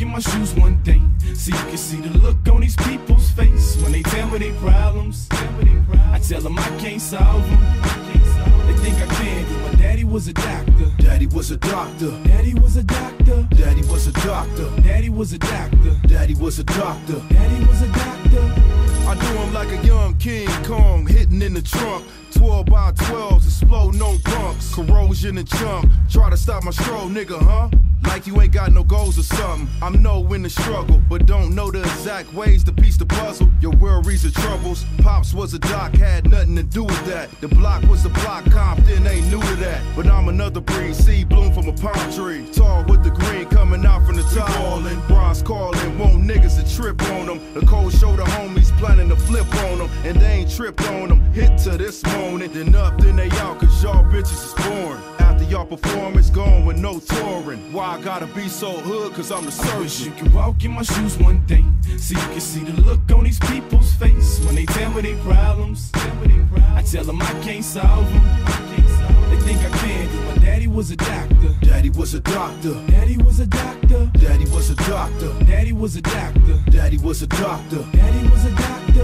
in my shoes one day, so you can see the look on these people's face when they tell me they problems. I tell them I can't solve them. They think I can, cause my daddy was a doctor. Daddy was a doctor. Daddy was a doctor. Daddy was a doctor. Daddy was a doctor. Daddy was a doctor. Daddy was a doctor. I do him like a young King Kong, hitting in the trunk. 12 by 12s, explode no bunks. Corrosion and chunk, try to stop my stroll, nigga, huh? Like you ain't got no goals or something. I'm no in the struggle, but don't know the exact ways to piece the puzzle. Your worries or troubles. Pops was a doc, had nothing to do with that. The block was a block, Compton ain't new to that. But I'm another breed, seed bloom from a palm tree. Tall with the green coming out from the top. Ballin', bronze calling, want niggas to trip on them. The cold shoulder homies planning to flip on them, and they ain't tripped on them. Hit to this morning, then up, then they out, cause y'all bitches is born. After y'all performance, gone with no touring. Why I gotta be so hood, cause I'm the surgeon. I wish you could walk in my shoes one day, so you can see the look on these people's face when they tell me they problems. I tell them I can't solve them. They think I can, cause my daddy was a doctor. Daddy was a doctor. Daddy was a doctor. Daddy was a doctor. Daddy was a doctor. Daddy was a doctor. Daddy was a doctor.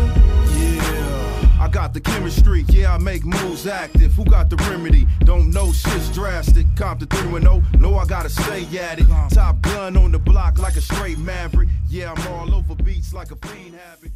Yeah, I got the chemistry, yeah, I make moves active. Who got the remedy? Don't know shit's drastic. Compton 3-0, know I gotta stay at it. Top gun on the block like a straight maverick. Yeah, I'm all over beats like a fiend habit.